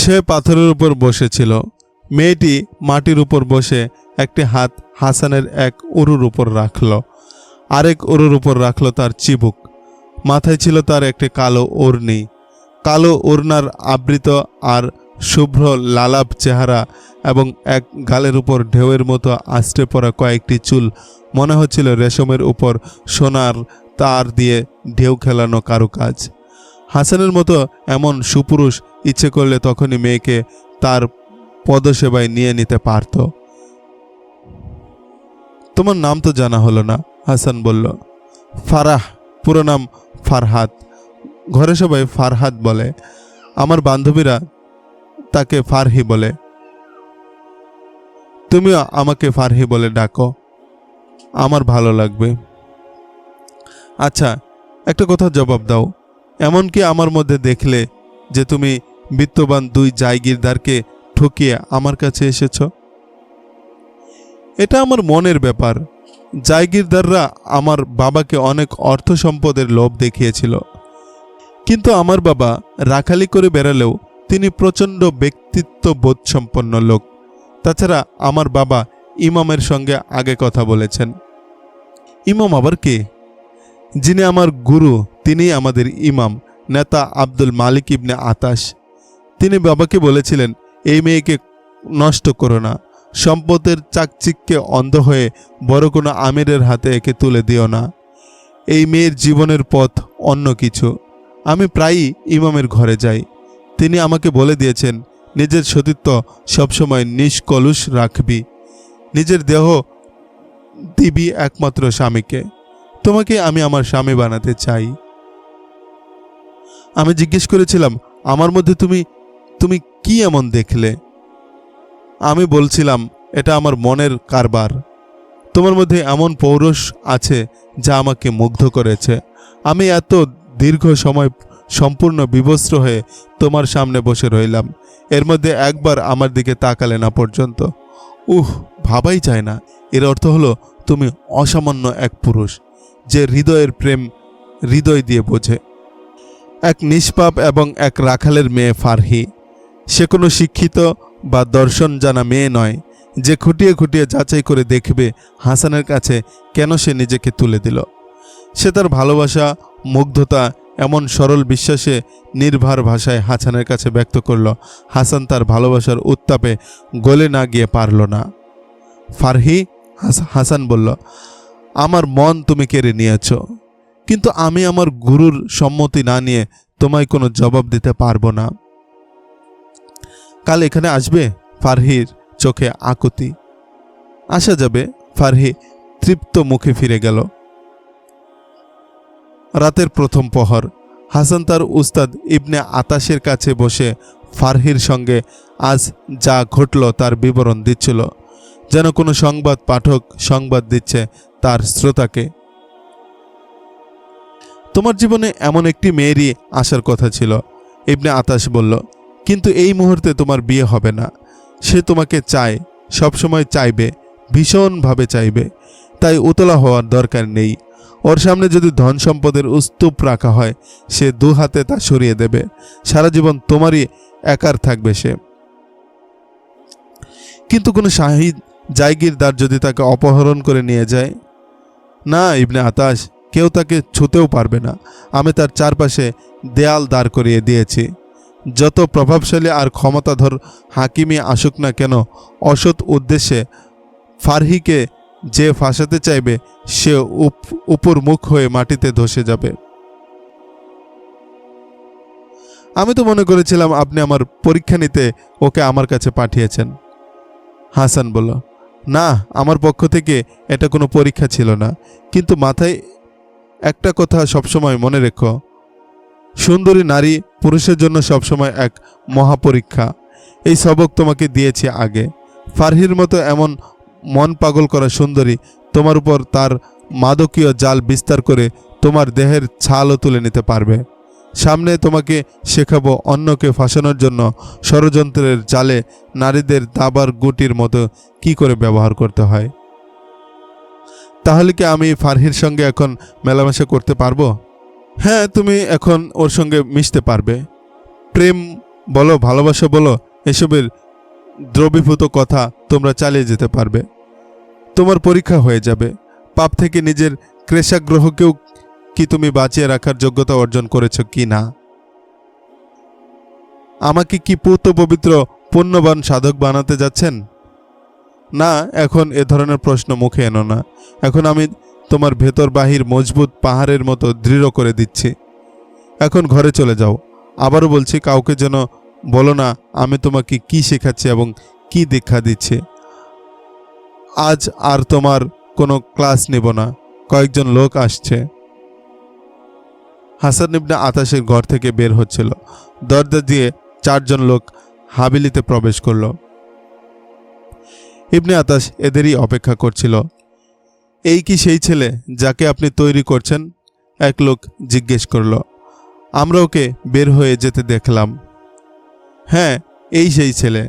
সে পাথরের উপর বসেছিল। মেয়েটি মাটির উপর বসে একটি হাত হাসানের এক উরুর উপর রাখল, আরেক উরুর উপর রাখল তার চিবুক। মাথায় ছিল তার একটি কালো ওড়নি, কালো ওড়নার আবৃত আর শুভ্র লালাভ চেহারা এবং এক গালের উপর ঢেউয়ের মতো আছড়ে পড়া কয়েকটি চুল। মনে হচ্ছিল রেশমের উপর সোনার তার দিয়ে ঢেউ খেলানো কারুকাজ। হাসানের মতো এমন সুপুরুষ ইচ্ছে করলে তখনই মেয়েকে তার পদসেবায় নিয়ে নিতে পারত। তোমার নাম তো জানা হলো না, হাসান বলল। ফারাহ, পুরো নাম ফারহাদ। ঘরে সবাই ফারহাদ বলে, আমার বান্ধবীরা তাকে ফারহি বলে। তুমিও আমাকে ফারহি বলে ডাকো, আমার ভালো লাগবে। আচ্ছা, একটা কথা জবাব দাও, এমন কি আমার মধ্যে দেখলে যে তুমি বিত্তবান দুই জায়গিরদারকে ঠকিয়ে আমার কাছে এসেছ? এটা আমার মনের ব্যাপার। জায়গিরদাররা আমার বাবাকে অনেক অর্থ সম্পদের লোভ দেখিয়েছিল, কিন্তু আমার বাবা রাখালি করে বেড়ালেও তিনি প্রচণ্ড ব্যক্তিত্ব বোধসম্পন্ন লোক। তাছাড়া আমার বাবা ইমামের সঙ্গে আগে কথা বলেছেন। ইমাম আবার কে? যিনি আমার গুরু তিনিই আমাদের ইমাম, নেতা আব্দুল মালিক ইবনে আতাশ। তিনি বাবাকে বলেছিলেন, এই মেয়েকে নষ্ট করো না, সম্পদের চাকচিক্যে অন্ধ হয়ে বড় কোনো আমিরের হাতে একে তুলে দিও না। এই মেয়ের জীবনের পথ অন্য কিছু। আমি প্রায়ই ইমামের ঘরে যাই। তিনি আমাকে বলে দিয়েছেন, নিজের সতীত্ব সবসময় নিষ্কলুষ রাখবি, নিজের দেহ দিবি একমাত্র স্বামীকে। তোমাকে আমি আমার স্বামী বানাতে চাই। আমি জিজ্ঞেস করেছিলাম, আমার মধ্যে তুমি কি এমন দেখলে? আমি বলছিলাম, এটা আমার মনের কারবার। তোমার মধ্যে এমন পৌরুষ আছে যা আমাকে মুগ্ধ করেছে। আমি এত দীর্ঘ সময় সম্পূর্ণ বিবস্ত্র হয়ে তোমার সামনে বসে রইলাম, এর মধ্যে একবার আমার দিকে তাকালে না পর্যন্ত। ভাবাই যায় না। এর অর্থ হলো তুমি অসামান্য এক পুরুষ, যে হৃদয়ের প্রেম হৃদয় দিয়ে বোঝে। এক নিষ্পাপ এবং এক রাখালের মেয়ে ফারহি। সে কোনো শিক্ষিত বা দর্শন জানা মেয়ে নয়, যে খুঁটিয়ে খুঁটিয়ে যাচাই করে দেখবে হাসানের কাছে কেন সে নিজেকে তুলে দিল। সে তার ভালোবাসা, মুগ্ধতা এমন সরল বিশ্বাসে নির্ভর ভাষায় হাসানের কাছে ব্যক্ত করল। হাসান তার ভালোবাসার উত্তাপে গলে না গিয়ে পারল না। ফারহি, হাসান বলল, আমার মন তুমি কেড়ে নিয়েছ, কিন্তু আমি আমার গুরুর সম্মতি না নিয়ে তোমায় কোনো জবাব দিতে পারবো না। কাল এখানে আসবে? ফারহির চোখে আকুতি। আসা যাবে। ফারহি তৃপ্ত মুখে ফিরে গেল। রাতের প্রথম প্রহর। হাসান তার উস্তাদ ইবনে আতাশের কাছে বসে ফারহির সঙ্গে আজ যা ঘটল তার বিবরণ দিচ্ছিল, যেন কোনো সংবাদ পাঠক সংবাদ দিচ্ছে তার শ্রোতাকে। তোমার জীবনে এমন একটি মেয়েরই আসার কথা ছিল, ইবনে আতাশ বলল, কিন্তু এই মুহূর্তে তোমার বিয়ে হবে না। সে তোমাকে চায়, সবসময় চাইবে, ভীষণভাবে চাইবে। তাই উতলা হওয়ার দরকার নেই। ওর সামনে যদি ধন সম্পদের স্তূপ রাখা হয়, সে দু হাতে তা সরিয়ে দেবে। সারা জীবন তোমারই একার থাকবে সে। কিন্তু কোনো শাহী জায়গিরদার যদি তাকে অপহরণ করে নিয়ে যায়? না ইবনে আতাশ, কেউ তাকে ছুঁতেও পারবে না। আমি তার চারপাশে দেয়াল দাঁড় করিয়ে দিয়েছি। যত প্রভাবশালী আর ক্ষমতাধর হাকিমি আসুক না কেন, অসৎ উদ্দেশ্যে ফারহিকে যে ফাঁসাতে চাইবে সে উপর মুখ হয়ে মাটিতে ধসে যাবে। আমি তো মনে করেছিলাম আপনি আমার পরীক্ষা নিতে ওকে আমার কাছে পাঠিয়েছেন। হাসান বলল, না, আমার পক্ষ থেকে এটা কোনো পরীক্ষা ছিল না। কিন্তু মাথায় একটা কথা সবসময় মনে রেখো, সুন্দরী নারী পুরুষের জন্য সবসময় এক মহাপরীক্ষা। এই সবক তোমাকে দিয়েছি আগে। ফারহির মতো এমন মন পাগল করা সুন্দরী তোমার উপর তার মাদকীয় জাল বিস্তার করে তোমার দেহের ছালও তুলে নিতে পারবে। সামনে তোমাকে শেখাবো অন্যকে ফাঁসানোর জন্য ষড়যন্ত্রের জালে নারীদের দাবার গুটির মতো কি করে ব্যবহার করতে হয়। তাহলে কি আমি ফারহির সঙ্গে এখন মেলামেশা করতে পারবো? হ্যাঁ, তুমি এখন ওর সঙ্গে মিশতে পারবে। প্রেম বলো, ভালোবাসা বলো, এসবের দ্রবীভূত কথা তোমরা চালিয়ে যেতে পারবে। তোমার পরীক্ষা হয়ে যাবে। পাপ থেকে নিজের ক্লেশাগ্রহকেও কি তুমি বাঁচিয়ে রাখার যোগ্যতা অর্জন করেছো কি না? আমাকে কি পূত পবিত্র পুণ্যবান সাধক বানাতে যাচ্ছেন? না, এখন এ ধরনের প্রশ্ন মুখে এনো না। এখন আমি তোমার ভেতর বাহির মজবুত পাহাড়ের মতো দৃঢ় করে দিচ্ছি। এখন ঘরে চলে যাও। আবারও বলছি, কাউকে যেন বলো না আমি তোমাকে কি শেখাচ্ছি এবং কি দীক্ষা দিচ্ছি। আজ আর তোমার কোনো ক্লাস নেব না। কয়েকজন লোক আসছে। হাসান ইবনে আতাশের ঘর থেকে বের হচ্ছিল। দরজা দিয়ে 4 জন লোক হাবিলিতে প্রবেশ করল। ইবনে আতাশ এদেরই অপেক্ষা করছিল। এই কি সেই ছেলে যাকে আপনি তৈরি করছেন? এক লোক জিজ্ঞেস করল। আমরা ওকে বের হয়ে যেতে দেখলাম। হ্যাঁ, এই সেই ছেলে।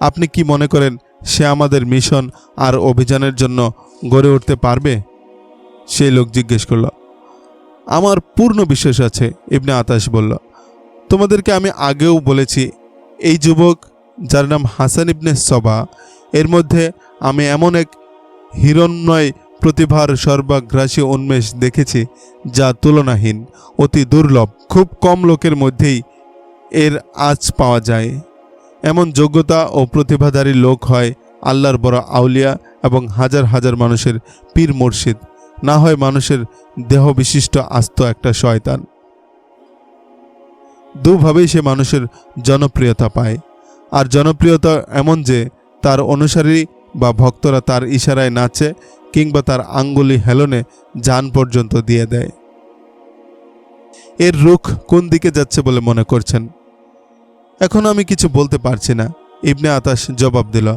আপনি কি মনে করেন সে আমাদের মিশন আর অভিযানের জন্য গড়ে উঠতে পারবে? সেই লোক জিজ্ঞেস করল। আমার পূর্ণ বিশ্বাস আছে, ইবনে আতাশ বলল। তোমাদেরকে আমি আগেও বলেছি, এই যুবক যার নাম হাসান ইবনে সবা, এর মধ্যে আমি এমন এক হিরণ্ময় প্রতিভার সর্বাগ্রাসী উন্মেষ দেখেছি যা তুলনাহীন, অতি দুর্লভ। খুব কম লোকের মধ্যেই এর আঁচ পাওয়া যায়। এমন যোগ্যতা ও প্রতিভাধারী লোক হয় আল্লাহর বড় আউলিয়া এবং হাজার হাজার মানুষের পীর মুর্শিদ, না হয় মানুষের দেহ বিশিষ্ট আস্ত একটা শয়তান। দুভাবেই সে মানুষের জনপ্রিয়তা পায়। আর জনপ্রিয়তা এমন যে তার অনুসারী বা ভক্তরা তার ইশারায় নাচে কিংবা তার আঙ্গুলি হেলনে জান পর্যন্ত দিয়ে দেয়। এর রুখ কোন দিকে যাচ্ছে বলে মনে করছেন? এখন আমি কিছু বলতে পারছি না, ইবনে আতাশ জবাব দিল।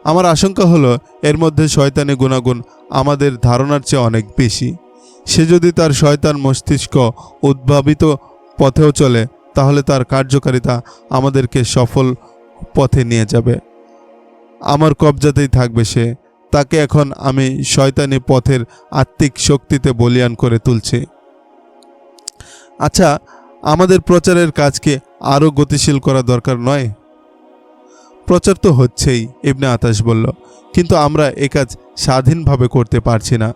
আমার আশঙ্কা হলো এর মধ্যে শয়তানি গুণাগুণ আমাদের ধারণার চেয়ে অনেক বেশি। সে যদি তার শয়তান মস্তিষ্ক উদ্ভাবিত পথেও চলে, তাহলে তার কার্যকারিতা আমাদেরকে সফল পথে নিয়ে যাবে। আমার কবজাতেই থাকবে সে। তাকে এখন আমি শয়তানি পথের আত্মিক শক্তিতে বলিয়ান করে তুলছি। আচ্ছা, আমাদের প্রচারের কাজকে আরও গতিশীল করা দরকার নয়? প্রচার তো হচ্ছেই, ইবনে আতাশ বলল, কিন্তু আমরা এ কাজ স্বাধীনভাবে করতে পারছি না।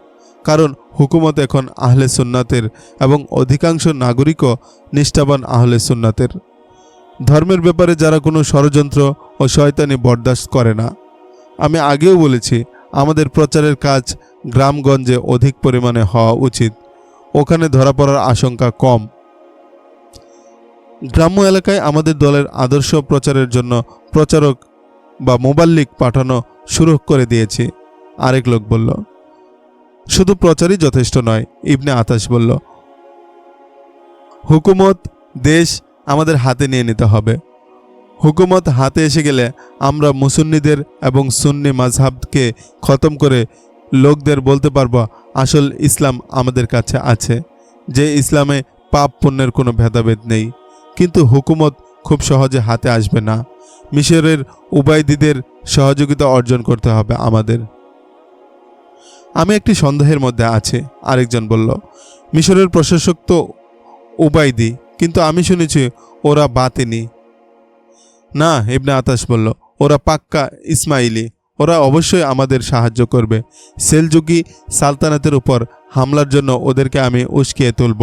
কারণ হুকুমত এখন আহলে সুন্নাতের এবং অধিকাংশ নাগরিকও নিষ্ঠাবান আহলে সুন্নাতের। ধর্মের ব্যাপারে যারা কোনো ষড়যন্ত্র ও শয়তানি বরদাস্ত করে না। আমি আগেও বলেছি, আমাদের প্রচারের কাজ গ্রামগঞ্জে অধিক পরিমাণে হওয়া উচিত। ওখানে ধরা পড়ার আশঙ্কা কম। গ্রাম্য এলাকায় আমাদের দলের আদর্শ প্রচারের জন্য প্রচারক বা মোবাল্লিক পাঠানো শুরু করে দিয়েছি, আরেক লোক বলল। শুধু প্রচারই যথেষ্ট নয়, ইবনে আতাশ বলল। হুকুমত, দেশ আমাদের হাতে নিয়ে নিতে হবে। হুকুমত হাতে এসে গেলে আমরা মুসুন্নিদের এবং সুন্নি মাযহাবকে খতম করে লোকদের বলতে পারবো আসল ইসলাম আমাদের কাছে আছে, যে ইসলামে পাপ পুণ্যের কোনো ভেদাভেদ নেই। কিন্তু হুকুমত খুব সহজে হাতে আসবে না। মিশরের উবাইদীদের সহযোগিতা অর্জন করতে হবে আমাদের। আমি একটি সন্দেহের মধ্যে আছি, আরেকজন বলল। মিশরের প্রশাসক তো উবাইদি, কিন্তু আমি শুনেছি ওরা বাতিনি। না, ইবনে আতাশ বলল, ওরা পাক্কা ইসমাইলি। ওরা অবশ্যই আমাদের সাহায্য করবে। সেলজুকি সালতানাতের উপর হামলার জন্য ওদেরকে আমি উস্কিয়ে তুলব।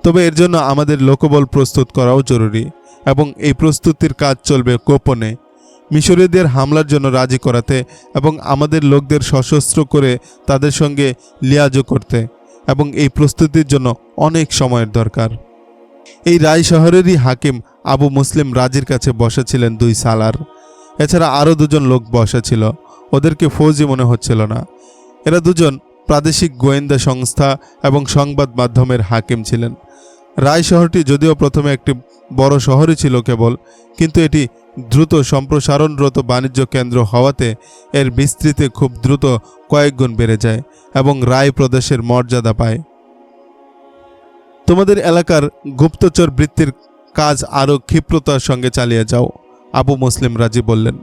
তবে এর জন্য আমাদের লোকবল প্রস্তুত করাও জরুরি, এবং এই প্রস্তুতির কাজ চলবে গোপনে। মিশরীয়দের হামলার জন্য রাজি করাতে এবং আমাদের লোকদের সশস্ত্র করে তাদের সঙ্গে লিয়াজো করতে, এবং এই প্রস্তুতির জন্য অনেক সময়ের দরকার। এই রায় শহরেরই হাকিম আবু মুসলিম রাজির কাছে বসা ছিলেন 2 সালার। এছাড়া আরও 2 জন লোক বসা ছিল। ওদেরকে ফৌজি মনে হচ্ছিল না। এরা 2 জন প্রাদেশিক গোয়েন্দা সংস্থা এবং সংবাদ মাধ্যমের হাকিম ছিলেন। রায় শহরটি যদিও প্রথমে একটি বড় শহরই ছিল কেবল, কিন্তু এটি দ্রুত সম্প্রসারণরত বাণিজ্য কেন্দ্র হওয়াতে এর বিস্তৃতি খুব দ্রুত কয়েক গুণ বেড়ে যায় এবং রায় প্রদেশের মর্যাদা পায়। তোমাদের এলাকার গুপ্তচর বৃত্তির কাজ আরও ক্ষিপ্রতার সঙ্গে চালিয়ে যাও, আবু মুসলিম রাজি বললেন।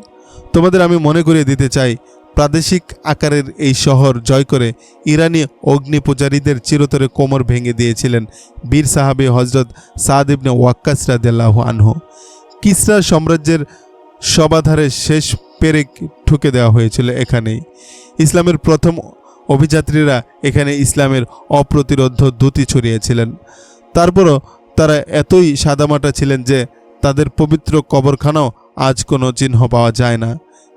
তোমাদের আমি মনে করিয়ে দিতে চাই, প্রাদেশিক আকারের এই শহর জয় করে ইরানি অগ্নি পূজারীদের চিরতরে কোমর ভেঙে দিয়েছিলেন বীর সাহাবী হজরত সাদ ইবনে ওয়াক্কাস রাদিয়াল্লাহু আনহু। কিসরা সাম্রাজ্যের সবাধারে শেষ পেরেক ঠুকে দেওয়া হয়েছিল এখানেই। ইসলামের প্রথম অভিযাত্রীরা এখানে ইসলামের অপ্রতিরোধ্য দ্যুতি ছড়িয়েছিলেন। তারপরও তারা এতই সাদামাটা ছিলেন যে তাদের পবিত্র কবরখানাও আজ কোনো চিহ্ন পাওয়া যায় না।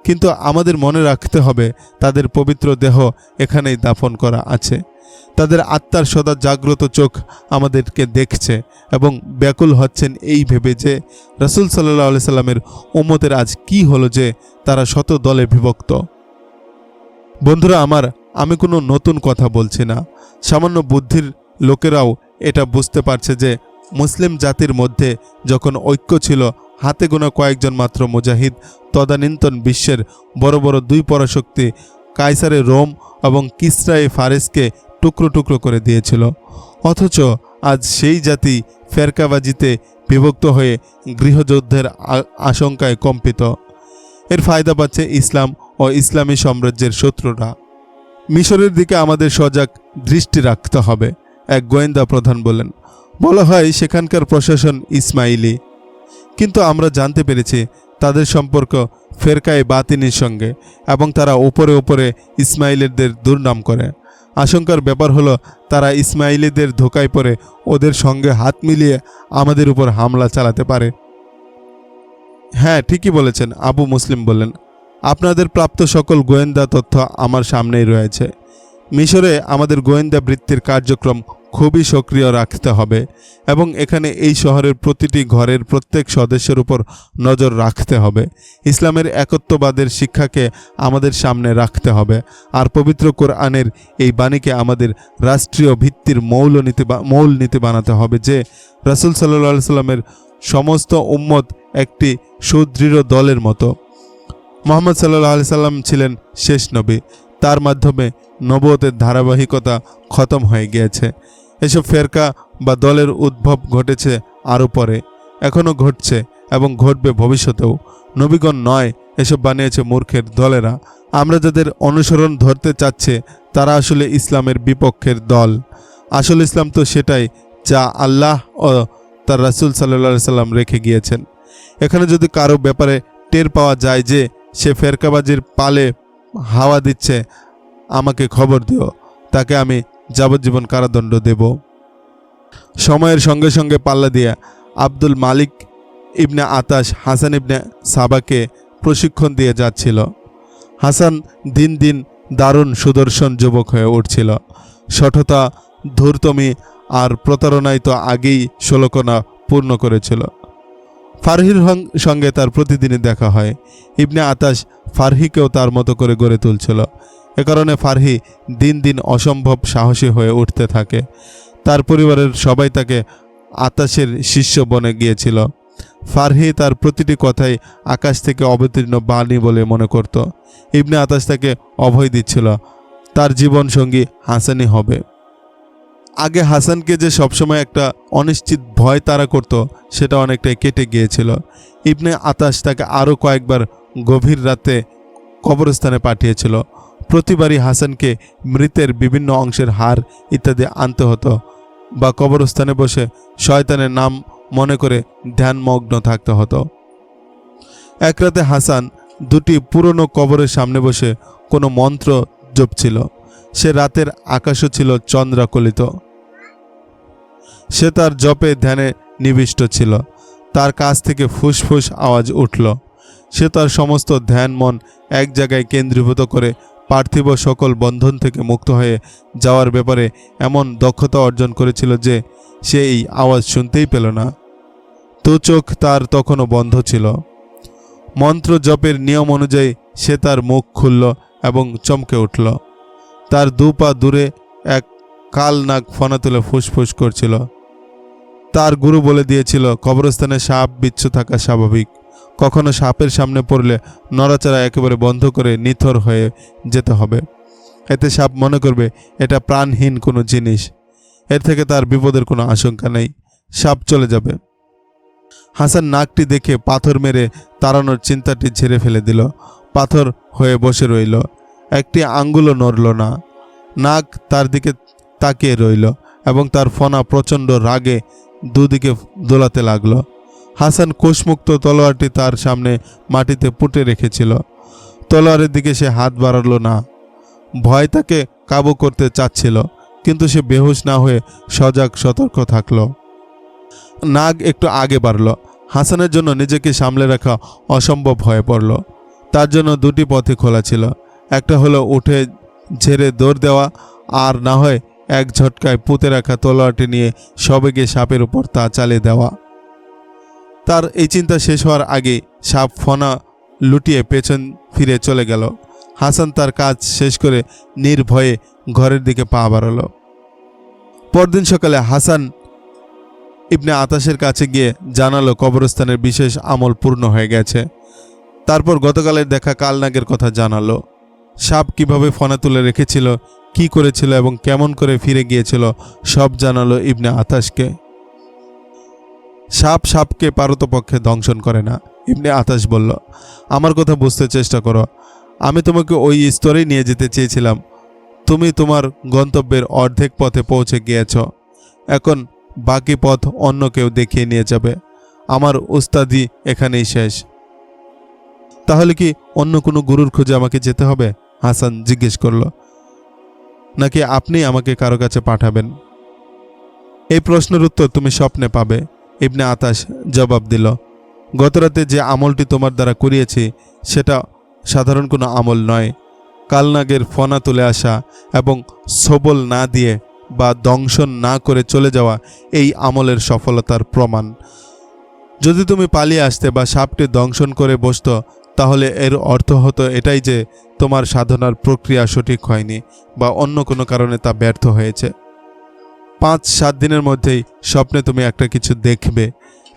কিন্তু আমাদের মনে রাখতে হবে, তাদের পবিত্র দেহ এখানেই দাফন করা আছে। তাদের আত্মার সদা জাগ্রত চোখ আমাদেরকে দেখছে এবং ব্যাকুল হচ্ছেন এই ভেবে যে রাসূল সাল্লাল্লাহু আলাইহি সাল্লামের উম্মতের আজ কি হলো যে তারা শত দলে বিভক্ত। বন্ধুরা আমার, আমি কোনো নতুন কথা বলছি না। সামান্য বুদ্ধির লোকেরাও এটা বুঝতে পারছে যে মুসলিম জাতির মধ্যে যখন ঐক্য ছিল, হাতে গোনা কয়েকজন মাত্র মুজাহিদ তদানীন্তন বিশ্বের বড় বড় দুই পরাশক্তি কায়সারে রোম এবং কিসরায়ে ফারেসকে টুকরো টুকরো করে দিয়েছিল। অথচ আজ সেই জাতি ফেরকাবাজিতে বিভক্ত হয়ে গৃহযুদ্ধের আশঙ্কায় কম্পিত। এর ফায়দা পাচ্ছে ইসলাম ও ইসলামী সাম্রাজ্যের শত্রুরা। মিশরের দিকে আমাদের সজাগ দৃষ্টি রাখতে হবে, এক গোয়েন্দা প্রধান বলেন। বলা হয় সেখানকার প্রশাসন ইসমাইলি, কিন্তু আমরা জানতে পেরেছি তাদের সম্পর্ক ফেরকায়ে বাতিনির সঙ্গে এবং তারা উপরে উপরে ইসমাইলিদের দুর্নাম করে। আশঙ্কার ব্যাপার হলো তারা ইসমাইলিদের ধোঁকায় পড়ে ওদের সঙ্গে হাত মিলিয়ে আমাদের উপর হামলা চালাতে পারে। হ্যাঁ, ঠিকই বলেছেন, আবু মুসলিম বললেন। আপনাদের প্রাপ্ত সকল গোয়েন্দা তথ্য আমার সামনেই রয়েছে। মিশরে আমাদের গোয়েন্দা বৃত্তির কার্যক্রম খুবই সক্রিয় রাখতে হবে এবং এখানে এই শহরের প্রতিটি ঘরের প্রত্যেক সদস্যের উপর নজর রাখতে হবে। ইসলামের একত্ববাদের শিক্ষাকে আমাদের সামনে রাখতে হবে আর পবিত্র কোরআনের এই বাণীকে আমাদের রাষ্ট্রীয় ভিত্তির মূল নীতি বানাতে হবে যে রাসূল সাল্লাল্লাহু আলাইহি সাল্লামের সমস্ত উম্মত একটি সুদৃঢ় দলের মতো। মুহাম্মদ সাল্লাল্লাহু আলাইহি সাল্লাম ছিলেন শেষ নবী, তার মাধ্যমে নবুয়তের ধারাবাহিকতা খতম হয়ে গিয়েছে। এসব ফেরকা বা দলের উদ্ভব ঘটেছে আরও পরে, এখনও ঘটছে এবং ঘটবে ভবিষ্যতেও। নবীগণ নয়, এসব বানিয়েছে মূর্খের দলেরা। আমরা যাদের অনুসরণ ধরতে চাচ্ছে তারা আসলে ইসলামের বিপক্ষের দল। আসল ইসলাম তো সেটাই যা আল্লাহ ও তার রাসূল সাল্লাল্লাহু আলাইহি সাল্লাম রেখে গিয়েছেন। এখানে যদি কারো ব্যাপারে টের পাওয়া যায় যে সে ফেরকাবাজির পালে হাওয়া দিচ্ছে, আমাকে খবর দিও, তাকে আমি যাবজ্জীবন কারাদণ্ড দেব। সময়ের সঙ্গে সঙ্গে পাল্লা দিয়ে আব্দুল মালিক ইবনে আতাশ হাসান ইবনে সাবাকে প্রশিক্ষণ দিয়ে যাচ্ছিল। হাসান দিন দিন দারুণ সুদর্শন যুবক হয়ে উঠছিল। শঠতা, ধূর্তমি আর প্রতারণায় তো আগেই 16 পূর্ণ করেছিল। ফারহির সঙ্গে তার প্রতিদিনই দেখা হয়। ইবনে আতাশ ফারহিকেও তার মতো করে গড়ে তুলছিল। এ কারণে ফারহি দিন দিন অসম্ভব সাহসী হয়ে উঠতে থাকে। তার পরিবারের সবাই তাকে আতাশের শিষ্য বনে গিয়েছিল। ফারহি তার প্রতিটি কথাই আকাশ থেকে অবতীর্ণ বাণী বলে মনে করত। ইবনে আতাশ তাকে অভয় দিচ্ছিল, তার জীবন সঙ্গী হাসানই হবে। আগে হাসানকে যে সবসময় একটা অনিশ্চিত ভয় তাড়া করত, সেটা অনেকটাই কেটে গিয়েছিল। ইবনে আতাশ তাকে আরও কয়েকবার গভীর রাতে কবরস্থানে পাঠিয়েছিল। প্রতিবারই হাসানকে মৃতের বিভিন্ন অংশের হাড় ইত্যাদি আনতে হতো বা কবরস্থানে বসে শয়তানের নাম মনে করে ধ্যানমগ্ন থাকতে হতো। এক রাতে হাসান দুটি পুরনো কবরের সামনে বসে কোনো মন্ত্র জপছিল। সে রাতের আকাশও ছিল চন্দ্রাকলিত। সে তার জপে ধ্যানে নিবিষ্ট ছিল। তার কাছ থেকে ফুসফুস আওয়াজ উঠল। সে তার সমস্ত ধ্যান মন এক জায়গায় কেন্দ্রীভূত করে পার্থিব সকল বন্ধন থেকে মুক্ত হয়ে যাওয়ার ব্যাপারে এমন দক্ষতা অর্জন করেছিল যে সে এই আওয়াজ শুনতেই পেল না। দু চোখ তার তখনও বন্ধ ছিল। মন্ত্র জপের নিয়ম অনুযায়ী সে তার মুখ খুলল এবং চমকে উঠল। তার 2 পা দূরে এক কাল নাগ ফনা তুলে ফুসফুস করছিল। তার গুরু বলে দিয়েছিল কবরস্থানে সাপ বিচ্ছু থাকা স্বাভাবিক। কখনো সাপের সামনে পড়লে নড়াচড়া একেবারে বন্ধ করে নিথর হয়ে যেতে হবে। এতে সাপ মনে করবে এটা প্রাণহীন কোনো জিনিস। এর থেকে তার বিপদের কোনো আশঙ্কা নেই, সাপ চলে যাবে। হাসান নাগটি দেখে পাথর মেরে তাড়ানোর চিন্তাটি ঝেড়ে ফেলে দিল। পাথর হয়ে বসে রইল। একটি আঙ্গুলও নড়ল না। নাগ তার দিকে তাকিয়ে রইল এবং তার ফনা প্রচণ্ড রাগে দুদিকে দোলাতে লাগল। হাসান কোষমুক্ত তলোয়ারটি তার সামনে মাটিতে পুঁতে রেখেছিল। তলোয়ারের দিকে সে হাত বাড়ালো না। ভয় তাকে কাবু করতে চাচ্ছিল, কিন্তু সে বেহুশ না হয়ে সজাগ সতর্ক থাকল। নাগ একটু আগে বাড়ল। হাসানের জন্য নিজেকে সামলে রাখা অসম্ভব হয়ে পড়ল। তার জন্য দুটি পথই খোলা ছিল। একটা হলো উঠে ঝেড়ে দৌড় দেওয়া, আর না হয় এক ঝটকায় পুঁতে রাখা তলোয়ারটি নিয়ে সবেগে সাপের উপর তা চালিয়ে দেওয়া। তার এই চিন্তা শেষ হওয়ার আগে সাপ ফনা লুটিয়ে পেছন ফিরে চলে গেল। হাসান তার কাজ শেষ করে নির্ভয়ে ঘরের দিকে পা বাড়াল। পরদিন সকালে হাসান ইবনে আতাসের কাছে গিয়ে জানালো কবরস্থানের বিশেষ আমল পূর্ণ হয়ে গেছে। তারপর গতকালের দেখা কালনাগের কথা জানালো। সাপ কিভাবে ফনা তুলে রেখেছিল, কি করেছিল এবং কেমন করে ফিরে গিয়েছিল সব জানালো ইবনে আতাসকে। সাপ সাপকে পারতপক্ষে দংশন করে না। ইবনে আতাস বলল, আমার কথা বুঝতে চেষ্টা করো। আমি তোমাকে ওই স্তরেই নিয়ে যেতে চেয়েছিলাম। তুমি তোমার গন্তব্যের অর্ধেক পথে পৌঁছে গিয়েছ। এখন বাকি পথ অন্য কেউ দেখিয়ে নিয়ে যাবে। আমার উস্তাদি এখানেই শেষ। তাহলে কি অন্য কোনো গুরুর খোঁজে আমাকে যেতে হবে? হাসান জিজ্ঞেস করল। নাকি আপনি আমাকে কারো কাছে পাঠাবেন? এই প্রশ্নের উত্তর তুমি স্বপ্নে পাবে, ইবনে আতাস জবাব দিল। গতরাতে যে আমলটি তোমার দ্বারা করিয়েছি সেটা সাধারণ কোনো আমল নয়। কালনাগের ফনা তুলে আসা এবং সবল না দিয়ে বা দংশন না করে চলে যাওয়া এই আমলের সফলতার প্রমাণ। যদি তুমি পালিয়ে আসতে বা সাপটি দংশন করে বসত, তাহলে এর অর্থ হতো এটাই যে তোমার সাধনার প্রক্রিয়া সঠিক হয়নি বা অন্য কোনো কারণে তা ব্যর্থ হয়েছে। 5-7 দিনের মধ্যেই স্বপ্নে তুমি একটা কিছু দেখবে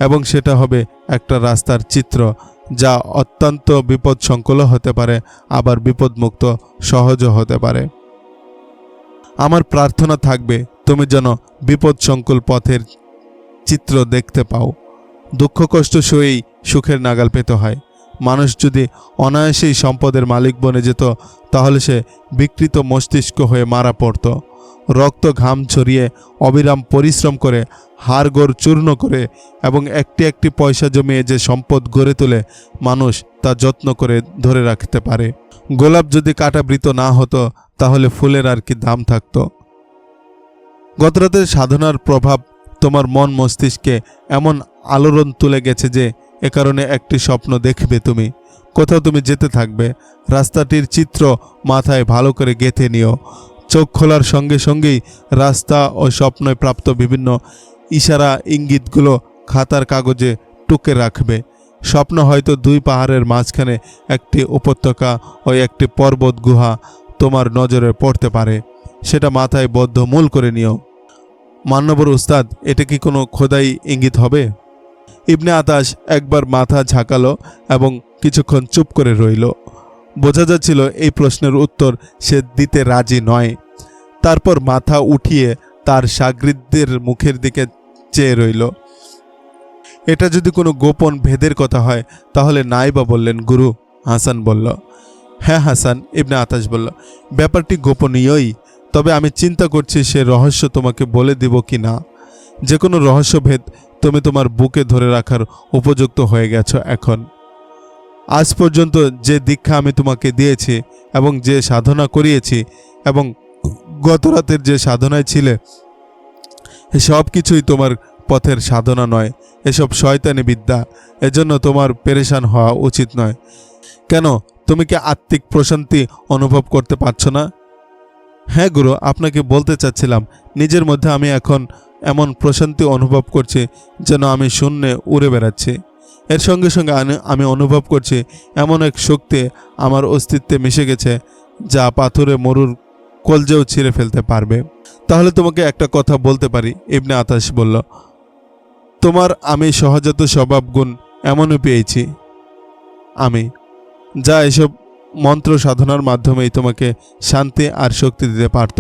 এবং সেটা হবে একটা রাস্তার চিত্র, যা অত্যন্ত বিপদসংকুল হতে পারে, আবার বিপদমুক্ত সহজও হতে পারে। আমার প্রার্থনা থাকবে তুমি যেন বিপদসংকুল পথের চিত্র দেখতে পাও। দুঃখ কষ্ট সয়েই সুখের নাগাল পেতে হয়। মানুষ যদি অনায়াসেই সম্পদের মালিক বনে যেত, তাহলে সে বিকৃত মস্তিষ্ক হয়ে মারা পড়ত। রক্ত ঘাম ছড়িয়ে অবিরাম পরিশ্রম করে হাড়গোড় চূর্ণ করে এবং একটি একটি পয়সা জমিয়ে যে সম্পদ গড়ে তোলে, মানুষ তা যত্ন করে ধরে রাখতে পারে। গোলাপ যদি কাঁটাবৃত না হতো, তাহলে ফুলের আর কি দাম থাকত? গতরাতের সাধনার প্রভাব তোমার মন মস্তিষ্কে এমন আলোড়ন তুলে গেছে যে এ কারণে একটি স্বপ্ন দেখবে তুমি। কোথাও তুমি যেতে থাকবে। রাস্তাটির চিত্র মাথায় ভালো করে গেঁথে নিও। চোখ খোলার সঙ্গে সঙ্গেই রাস্তা ও স্বপ্নে প্রাপ্ত বিভিন্ন ইশারা ইঙ্গিতগুলো খাতার কাগজে টুকে রাখবে। স্বপ্ন হয়তো 2 পাহাড়ের মাঝখানে একটি উপত্যকা ও একটি পর্বত গুহা তোমার নজরে পড়তে পারে। সেটা মাথায় বদ্ধমূল করে নিও। মান্যবর উস্তাদ, এটা কি কোনো খোদাই ইঙ্গিত হবে? ইবনে আতাস একবার মাথা ঝাঁকালো এবং কিছুক্ষণ চুপ করে রইল। বোঝা যাচ্ছিল এই প্রশ্নের উত্তর সে দিতে রাজি নয়। তারপর মাথা উঠিয়ে তার শাগরিদদের মুখের দিকে চেয়ে রইল। এটা যদি কোনো গোপন ভেদের কথা হয় তাহলে নাই বা বললেন গুরু? হাসান বলল। হ্যাঁ হাসান, ইবনে আতাস বলল, ব্যাপারটি গোপনীয়ই। তবে আমি চিন্তা করছি সে রহস্য তোমাকে বলে দিব কি না। যে কোনো রহস্যভেদ তুমি তোমার বুকে ধরে রাখার উপযুক্ত হয়ে গেছ এখন। আজ পর্যন্ত যে দীক্ষা আমি তোমাকে দিয়েছি এবং যে সাধনা করিয়েছি এবং গত রাতের যে সাধনায় ছিলে, সব কিছুই তোমার পথের সাধনা নয়। এসব শয়তানি বিদ্যা। এজন্য তোমার পেরেশান হওয়া উচিত নয়। কেন, তুমি কি আত্মিক প্রশান্তি অনুভব করতে পারছো না? হ্যাঁ গুরু, আপনাকে বলতে চাচ্ছিলাম, নিজের মধ্যে আমি এখন এমন প্রশান্তি অনুভব করছি যেন আমি শূন্যে উড়ে বেড়াচ্ছি। এর সঙ্গে সঙ্গে আমি অনুভব করছি এমন এক শক্তি আমার অস্তিত্বে মিশে গেছে যা পাথরে মরুর কলজেও ছিঁড়ে ফেলতে পারবে। তাহলে তোমাকে একটা কথা বলতে পারি, ইবনে আতাস বলল। তোমার আমি সহজাত স্বভাব গুণ এমনও পেয়েছি আমি, যা এসব মন্ত্র সাধনার মাধ্যমেই তোমাকে শান্তি আর শক্তি দিতে পারত।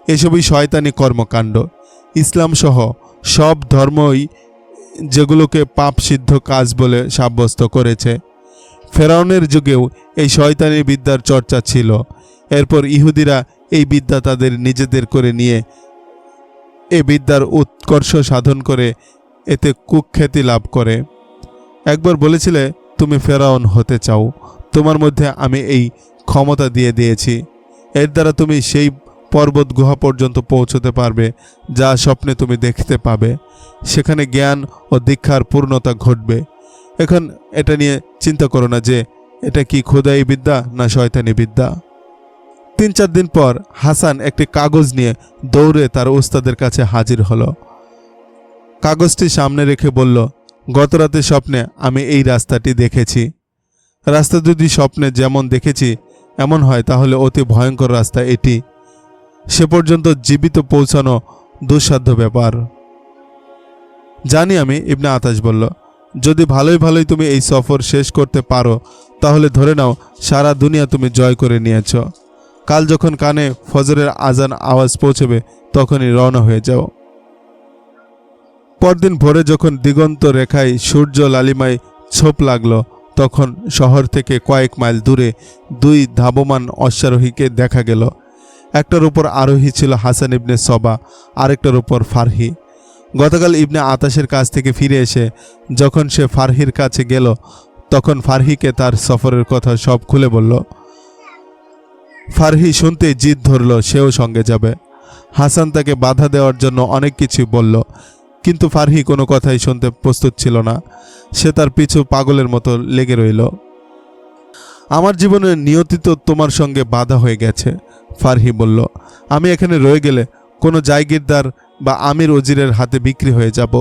এসবই শয়তানি কর্মকাণ্ড। ইসলাম সহ সব ধর্মই যেগুলোকে পাপ সিদ্ধ কাজ বলে সাব্যস্ত করেছে, ফেরাউনের যুগেও এই শয়তানি বিদ্যার চর্চা ছিল। এরপর ইহুদিরা এই বিদ্যা তাদের নিজেদের করে নিয়ে এ বিদ্যার উৎকর্ষ সাধন করে এতে কুখ্যাতি লাভ করে। একবার বলেছিলে তুমি ফেরাউন হতে চাও, তোমার মধ্যে আমি এই ক্ষমতা দিয়ে দিয়েছি। এর দ্বারা তুমি সেই পর্বত গুহা পর্যন্ত পৌঁছতে পারবে যা স্বপ্নে তুমি দেখতে পাবে। সেখানে জ্ঞান ও দীক্ষার পূর্ণতা ঘটবে। এখন এটা নিয়ে চিন্তা করো না যে এটা কি খোদাই বিদ্যা না শয়তানি বিদ্যা। 3-4 দিন পর হাসান একটি কাগজ নিয়ে দৌড়ে তার উস্তাদের কাছে হাজির হলো। কাগজটি সামনে রেখে বলল, গতরাতে স্বপ্নে আমি এই রাস্তাটি দেখেছি। রাস্তা যদি স্বপ্নে যেমন দেখেছি এমন হয় তাহলে অতি ভয়ঙ্কর রাস্তা এটি। সে পর্যন্ত জীবিত পৌঁছানো দুঃসাধ্য ব্যাপার। জানি আমি, ইবনে আতাশ বলল। যদি ভালোই ভালোই তুমি এই সফর শেষ করতে পারো তাহলে ধরে নাও সারা দুনিয়া তুমি জয় করে নিয়েছ। কাল যখন কানে ফজরের আজান আওয়াজ পৌঁছবে তখনই রওনা হয়ে যাও। পরদিন ভোরে যখন দিগন্ত রেখায় সূর্য লালিমায় ছোপ লাগলো তখন শহর থেকে কয়েক মাইল দূরে 2 ধাবমান অশ্বারোহীকে দেখা গেল। একটার উপর আরোহী ছিল হাসান ইবনে সবা, আরেকটার উপর ফারহি। গতকাল ইবনে আতাশের কাছ থেকে ফিরে এসে যখন সে ফারহির কাছে গেল তখন ফারহিকে তার সফরের কথা সব খুলে বলল। ফারহি শুনতেই জিদ ধরল সেও সঙ্গে যাবে। হাসান তাকে বাধা দেওয়ার জন্য অনেক কিছু বলল, কিন্তু ফারহি কোনো কথাই শুনতে প্রস্তুত ছিল না। সে তার পিছু পাগলের মতো লেগে রইল। আমার জীবনের নিয়তি তো তোমার সঙ্গে বাধা হয়ে গেছে, ফারহি বলল। আমি এখানে রয়ে গেলে কোনো জায়গিরদার বা আমির ওজিরের হাতে বিক্রি হয়ে যাব।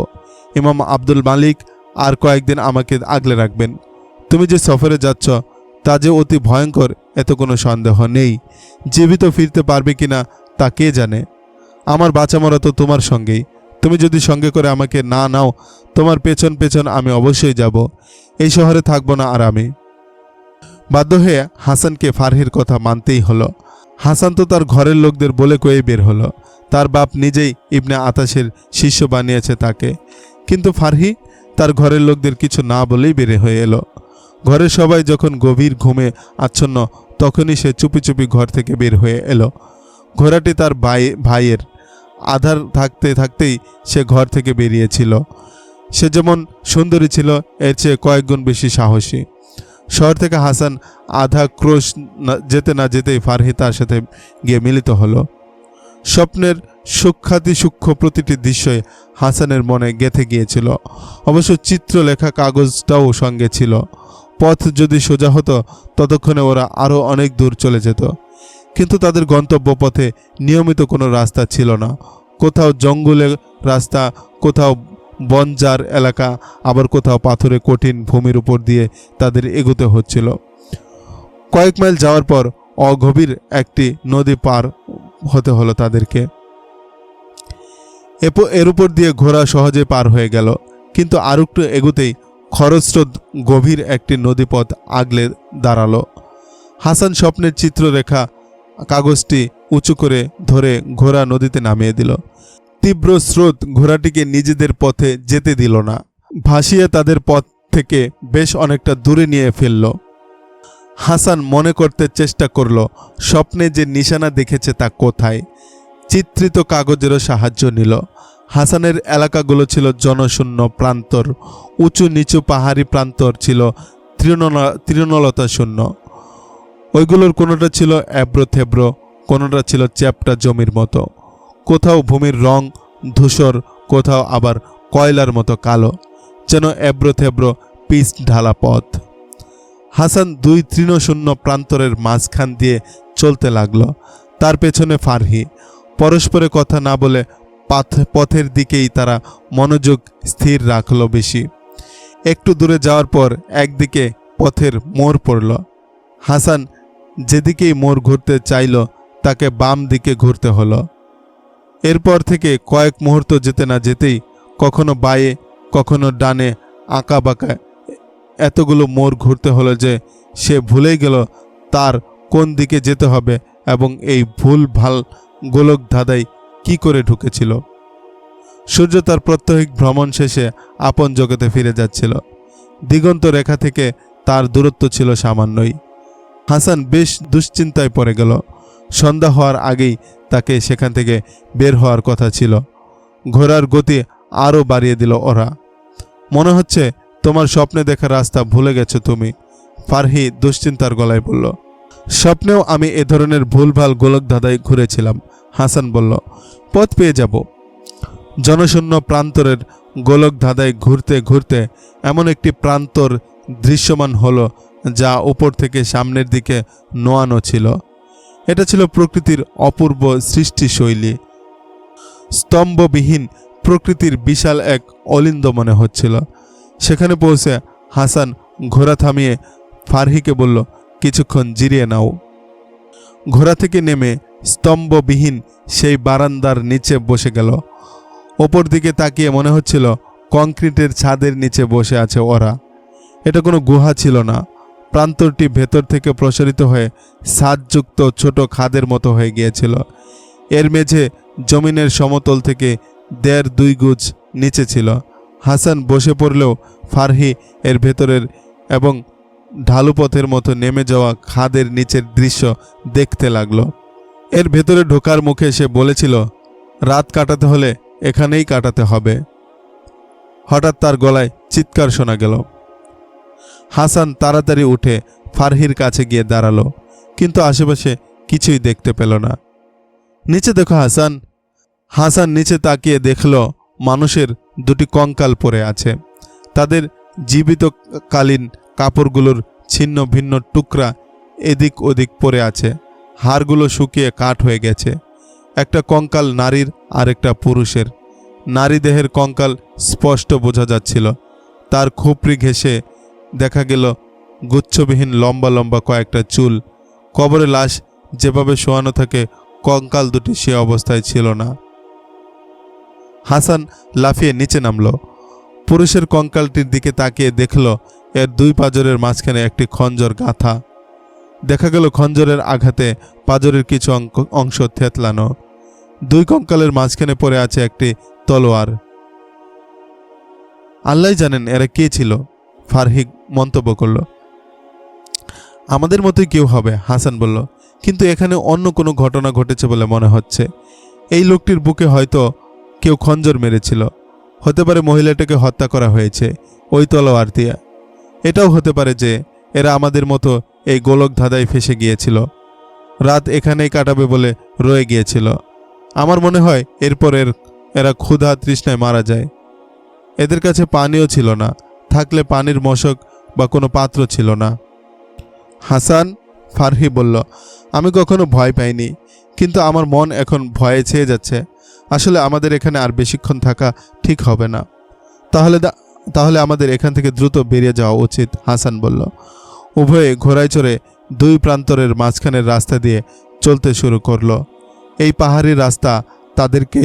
ইমাম আব্দুল মালিক আর কয়েকদিন আমাকে আগলে রাখবেন। তুমি যে সফরে যাচ্ছ তা যে অতি ভয়ঙ্কর এত কোনো সন্দেহ নেই। জীবিত ফিরতে পারবে কিনা তা কে জানে। আমার বাঁচা মরা তো তোমার সঙ্গেই। তুমি যদি সঙ্গে করে আমাকে না নাও তোমার পেছন পেছন আমি অবশ্যই যাব। এই শহরে থাকবো না আর আমি। বাধ্য হয়ে হাসানকে ফারহির কথা মানতেই হলো। হাসান তো তার ঘরের লোকদের বলে কয়ে বের হলো। তার বাপ নিজেই ইবনে আতাশের শিষ্য বানিয়েছে তাকে। কিন্তু ফারহি তার ঘরের লোকদের কিছু না বলেই বের হয়ে এলো। ঘরের সবাই যখন গভীর ঘুমে আচ্ছন্ন তখনই সে চুপি চুপি ঘর থেকে বের হয়ে এলো। ঘোড়াটি তার ভাইয়ের। আধার থাকতে থাকতেই সে ঘর থেকে বেরিয়েছিল। সে যেমন সুন্দরী ছিল এর চেয়ে কয়েক গুণ বেশি সাহসী। শহর থেকে হাসান আধা ক্রোশ যেতে না যেতেই ফারহি তার সাথে গিয়ে মিলিত হলো। স্বপ্নের সূক্ষ্ম প্রতিটি দৃশ্যই হাসানের মনে গেঁথে গিয়েছিল। অবশ্য চিত্রলেখা কাগজটাও সঙ্গে ছিল। পথ যদি সোজা হতো ততক্ষণে ওরা আরও অনেক দূর চলে যেত। কিন্তু তাদের গন্তব্য পথে নিয়মিত কোনো রাস্তা ছিল না। কোথাও জঙ্গলের রাস্তা, কোথাও বনজার এলাকা, আবার কোথাও পাথরে কঠিন ভূমির উপর দিয়ে তাদের এগোতে হচ্ছিল। কয়েক মাইল যাওয়ার পর অগভীর একটি নদী পার হতে হলো তাদেরকে। এর উপর দিয়ে ঘোড়া সহজে পার হয়ে গেল। কিন্তু আর একটু এগোতেই খরস্রোত গভীর একটি নদীপথ আগলে দাঁড়ালো। হাসান স্বপ্নের চিত্ররেখা কাগজটি উঁচু করে ধরে ঘোড়া নদীতে নামিয়ে দিল। তীব্র স্রোত ঘোড়াটিকে নিজেদের পথে যেতে দিল না, ভাসিয়ে তাদের পথ থেকে বেশ অনেকটা দূরে নিয়ে ফেলল। হাসান মনে করতে চেষ্টা করল স্বপ্নে যে নিশানা দেখেছে তা কোথায়। চিত্রিত কাগজেরও সাহায্য নিল। হাসানের এলাকাগুলো ছিল জনশূন্য প্রান্তর। উঁচু নিচু পাহাড়ি প্রান্তর ছিল তৃণলতা শূন্য। ওইগুলোর কোনোটা ছিল এবড়ো থেবড়ো, কোনোটা ছিল চ্যাপ্টা জমির মতো। কোথাও ভূমির রং ধূসর, কোথাও আবার কয়লার মতো কালো, যেন এবড়ো থেবড়ো পিচ ঢালা পথ। হাসান 2 তৃণশূন্য প্রান্তরের মাঝখান দিয়ে চলতে লাগলো। তার পেছনে ফারহি। পরস্পরে কথা না বলে পথের দিকেই তারা মনোযোগ স্থির রাখলো বেশি। একটু দূরে যাওয়ার পর একদিকে পথের মোড় পড়ল। হাসান যেদিকেই মোড় ঘুরতে চাইল তাকে বাম দিকে ঘুরতে হলো। এরপর থেকে কয়েক মুহূর্ত যেতে না যেতেই কখনো বাঁয়ে কখনো ডানে আঁকা বাঁকা এতগুলো মোড় ঘুরতে হলো যে সে ভুলেই গেল তার কোন দিকে যেতে হবে এবং এই ভুল ভাল গোলক ধাঁধায় কি করে ঢুকেছিল। সূর্য তার প্রাত্যহিক ভ্রমণ শেষে আপন জগতে ফিরে যাচ্ছিল। দিগন্ত রেখা থেকে তার দূরত্ব ছিল সামান্যই। হাসান বেশ দুশ্চিন্তায় পড়ে গেল। সন্ধ্যা হওয়ার আগেই তাকে সেখান থেকে বের হওয়ার কথা ছিল। ঘোড়ার গতি আরও বাড়িয়ে দিল ওরা। মনে হচ্ছে তোমার স্বপ্নে দেখা রাস্তা ভুলে গেছো তুমি, ফারহি দুশ্চিন্তার গলায় বলল। স্বপ্নেও আমি এ ধরনের ভুলভাল গোলকধাঁধায় ঘুরেছিলাম, হাসান বলল। পথ পেয়ে যাব। জনশূন্য প্রান্তরের গোলকধাঁধায় ঘুরতে ঘুরতে এমন একটি প্রান্তর দৃশ্যমান হলো যা উপর থেকে সামনের দিকে নোয়ানো ছিল। এটা ছিল প্রকৃতির অপূর্ব সৃষ্টিশৈলী। স্তম্ভবিহীন প্রকৃতির বিশাল এক অলিন্দ মনে হচ্ছিল। সেখানে পৌঁছে হাসান ঘোড়া থামিয়ে ফারহিকে বলল, কিছুক্ষণ জিরিয়ে নাও। ঘোড়া থেকে নেমে স্তম্ভবিহীন সেই বারান্দার নিচে বসে গেল। ওপর দিকে তাকিয়ে মনে হচ্ছিল কংক্রিটের ছাদের নিচে বসে আছে ওরা। এটা কোনো গুহা ছিল না। প্রান্তরটি ভেতর থেকে প্রসারিত হয়ে ছাদযুক্ত ছোট খাদের মতো হয়ে গিয়েছিল। এর মেঝে জমিনের সমতল থেকে 1.5-2 গজ নিচে ছিল। হাসান বসে পড়লেও ফারহি এর ভেতরের এবং ঢালু পথের মতো নেমে যাওয়া খাদের নিচের দৃশ্য দেখতে লাগলো। এর ভেতরে ঢোকার মুখে সে বলেছিল, রাত কাটাতে হলে এখানেই কাটাতে হবে। হঠাৎ তার গলায় চিৎকার শোনা গেল। হাসান তাড়াতাড়ি উঠে ফারহির কাছে গিয়ে দাঁড়ালো, কিন্তু আশেপাশে কিছুই দেখতে পেল না। নিচে দেখো হাসান। হাসান নিচে তাকিয়ে দেখল মানুষের 2টি কঙ্কাল পড়ে আছে। তাদের জীবিতকালীন কাপড়গুলোর ছিন্ন ভিন্ন টুকরা এদিক ওদিক পড়ে আছে। হাড়গুলো শুকিয়ে কাঠ হয়ে গেছে। একটা কঙ্কাল নারীর আর একটা পুরুষের। নারী দেহের কঙ্কাল স্পষ্ট বোঝা যাচ্ছিল। তার খুপড়ি ঘেঁষে দেখা গেল গুচ্ছবিহীন লম্বা লম্বা কয়েকটা চুল। কবরে লাশ যেভাবে শোয়ানো থাকে, কঙ্কাল দুটি সে অবস্থায় ছিল না। হাসান লাফিয়ে নিচে নামল। পুরুষের কঙ্কালটির দিকে তাকিয়ে দেখল এর 2 পাঁজরের মাঝখানে একটি খঞ্জর গাঁথা। দেখা গেল খঞ্জরের আঘাতে পাঁজরের কিছু অংশ থেতলানো। 2 কঙ্কালের মাঝখানে পড়ে আছে একটি তলোয়ার। আল্লাহ জানেন এরা কে ছিল, ফারহি মন্তব্য করল। আমাদের মতোই কেউ হবে, হাসান বলল, কিন্তু এখানে অন্য কোনো ঘটনা ঘটেছে বলে মনে হচ্ছে। এই লোকটির বুকে হয়তো কেউ খঞ্জর মেরেছিল। হতে পারে মহিলাটাকে হত্যা করা হয়েছে ওই তলোয়ার দিয়ে। এটাও হতে পারে যে এরা আমাদের মতো এই গোলকধাঁধায় ফেসে গিয়েছিল, রাত এখানেই কাটাবে বলে রয়ে গিয়েছিল। আমার মনে হয় এরপর এরা ক্ষুধা তৃষ্ণায় মারা যায়। এদের কাছে পানিও ছিল না, থাকলে পানির মশক বা কোনো পাত্র ছিল না। হাসান, ফারহি বলল, আমি কখনো ভয় পাইনি, কিন্তু আমার মন এখন ভয়ে ছেয়ে যাচ্ছে। আসলে আমাদের এখানে আর বেশিক্ষণ থাকা ঠিক হবে না। তাহলে আমাদের এখান থেকে দ্রুত বেরিয়ে যাওয়া উচিত, হাসান বলল। উভয়ে ঘোড়ায় চড়ে 2 প্রান্তরের মাঝখানের রাস্তা দিয়ে চলতে শুরু করলো। এই পাহাড়ি রাস্তা তাদেরকে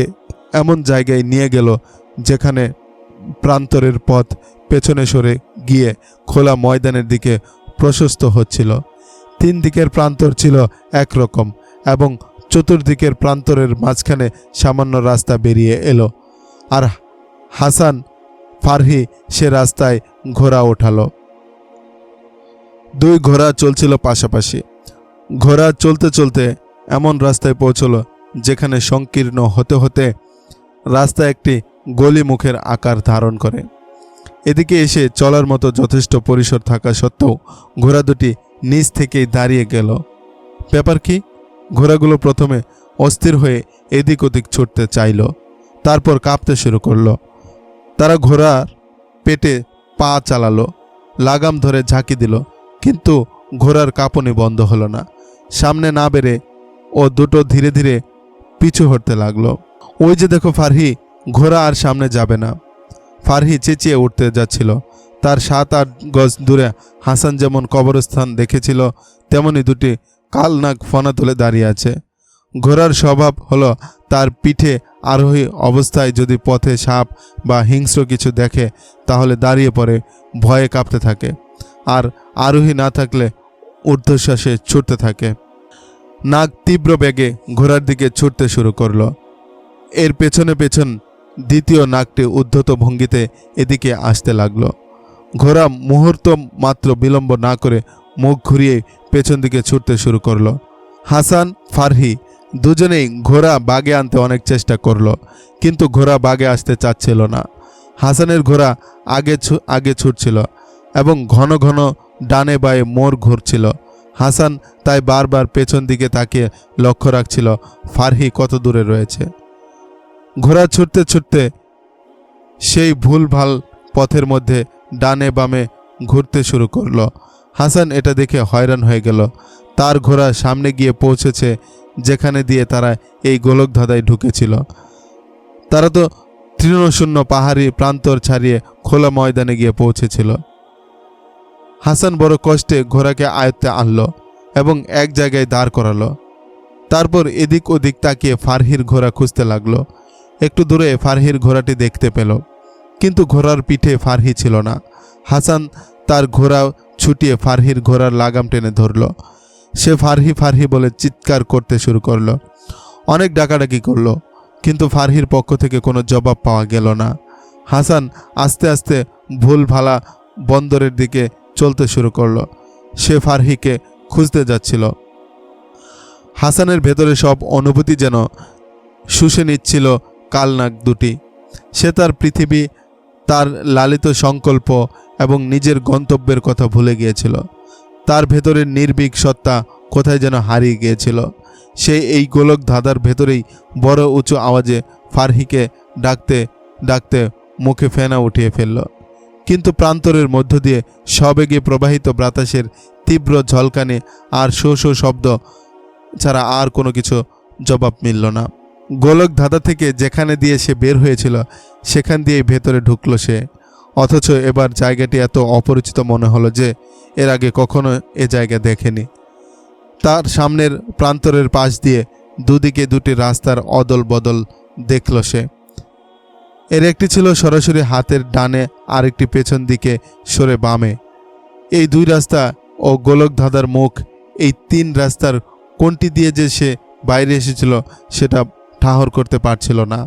এমন জায়গায় নিয়ে গেল যেখানে প্রান্তরের পথ পেছনে সরে গিয়ে খোলা ময়দানের দিকে প্রশস্ত হচ্ছিল। 3 দিকের প্রান্তর ছিল একরকম এবং চতুর্দিকের প্রান্তরের মাঝখানে সামান্য রাস্তা বেরিয়ে এলো। আর হাসান ফারহি সে রাস্তায় ঘোড়া ওঠালো। 2 ঘোড়া চলছিল পাশাপাশি। ঘোড়া চলতে চলতে এমন রাস্তায় পৌঁছলো যেখানে সংকীর্ণ হতে হতে রাস্তা একটি গলি মুখের আকার ধারণ করে। এদিকে এসে চলার মতো যথেষ্ট পরিসর থাকা সত্ত্বেও ঘোড়া দুটি নিচ থেকেই দাঁড়িয়ে গেল। ব্যাপার কি? ঘোড়াগুলো প্রথমে অস্থির হয়ে এদিক ওদিক ছুটতে চাইল, তারপর কাঁপতে শুরু করলো। তারা ঘোড়ার পেটে পা চালালো, লাগাম ধরে ঝাঁকি দিল, কিন্তু ঘোড়ার কাঁপুনি বন্ধ হলো না। সামনে না বেড়ে ও দুটো ধীরে ধীরে পিছু হটতে লাগলো। ওই যে দেখো ফারহি, ঘোড়া আর সামনে যাবে না। ফারহি চেঁচিয়ে উঠতে যাচ্ছিল। তার 7-8 গজ দূরে হাসান যেমন কবরস্থান দেখেছিল, তেমনি 2টি কালনাগ ফনা তুলে দাঁড়িয়ে আছে। ঘোড়ার স্বভাব হলো তার পিঠে আরোহী অবস্থায় যদি পথে সাপ বা হিংস্র কিছু দেখে তাহলে দাঁড়িয়ে পড়ে, ভয়ে কাঁপতে থাকে, আর আরোহী না থাকলে ঊর্ধ্বশ্বাসে ছুটতে থাকে। নাগ তীব্র বেগে ঘোড়ার দিকে ছুটতে শুরু করলো। এর পেছনে পেছন দ্বিতীয় নাগটি উদ্ধত ভঙ্গিতে এদিকে আসতে লাগলো। ঘোড়া মুহূর্ত মাত্র বিলম্ব না করে মুখ ঘুরিয়ে পেছন দিকে ছুটতে শুরু করলো। হাসান, ফারহি দুজনেই ঘোড়া বাগে আনতে অনেক চেষ্টা করলো, কিন্তু ঘোড়া বাগে আসতে চাচ্ছিল না। হাসানের ঘোড়া আগে ছুটছিল এবং ঘন ঘন ডানে বায়ে মোড় ঘুরছিল। হাসান তাই বারবার পেছন দিকে তাকিয়ে লক্ষ্য রাখছিল ফারহি কত দূরে রয়েছে। ঘোড়া ছুটতে ছুটতে সেই ভুলভাল পথের মধ্যে ডানে বামে ঘুরতে শুরু করলো। হাসান এটা দেখে হয়রান হয়ে গেল। তার ঘোড়া সামনে গিয়ে পৌঁছেছে যেখানে দিয়ে তারা এই গোলকধাঁধায় ঢুকেছিল। তারা তো তৃণশূন্য পাহাড়ি প্রান্তর ছাড়িয়ে খোলা ময়দানে গিয়ে পৌঁছেছিল। হাসান বড় কষ্টে ঘোড়াকে আয়ত্তে আনলো এবং এক জায়গায় দাঁড় করালো। তারপর এদিক ওদিক তাকিয়ে ফারহির ঘোড়া খুঁজতে লাগলো। একটু দূরে ফারহির ঘোড়াটি দেখতে পেল, কিন্তু ঘোড়ার পিঠে ফারহি ছিল না। হাসান তার ঘোড়া ছুটিয়ে ফারহির ঘোড়ার লাগাম টেনে ধরল। সে ফারহি ফারহি বলে চিৎকার করতে শুরু করলো। অনেক ডাকাডাকি করলো, কিন্তু ফারহির পক্ষ থেকে কোনো জবাব পাওয়া গেল না। হাসান আস্তে আস্তে ভুলভালা বন্দরের দিকে চলতে শুরু করলো। সে ফারহিকে খুঁজতে যাচ্ছিল। হাসানের ভেতরে সব অনুভূতি যেন শুষে নিচ্ছিল কালনাগ দুটি। সে তার পৃথিবী, তার লালিত সংকল্প এবং নিজের গন্তব্যের কথা ভুলে গিয়েছিল। তার ভেতরের নির্ভীক সত্তা কোথায় যেন হারিয়ে গিয়েছিল। সে এই গোলক ধাঁধার ভেতরেই বড় উঁচু আওয়াজে ফারহিকে ডাকতে ডাকতে মুখে ফেনা উঠিয়ে ফেলল, কিন্তু প্রান্তরের মধ্য দিয়ে সবেগে প্রবাহিত বাতাসের তীব্র ঝলকানি আর শো শো শব্দ ছাড়া আর কোনো কিছু জবাব মিলল না। গোলক ধাঁধা থেকে যেখানে দিয়ে সে বের হয়েছিল সেখান দিয়েই ভেতরে ঢুকলো সে। অথচ এবার জায়গাটি এত অপরিচিত মনে হলো যে এর আগে কখনো এ জায়গা দেখেনি। তার সামনের প্রান্তরের পাশ দিয়ে দুদিকে দুটি রাস্তার অদল বদল দেখল সে। এর একটি ছিল সরাসরি হাতের ডানে, আরেকটি পেছন দিকে সরে বামে। এই দুই রাস্তা ও গোলক ধাঁধার মুখ, এই তিন রাস্তার কোনটি দিয়ে যে সে বাইরে এসেছিল সেটা ঠাহর করতে পারছিল না।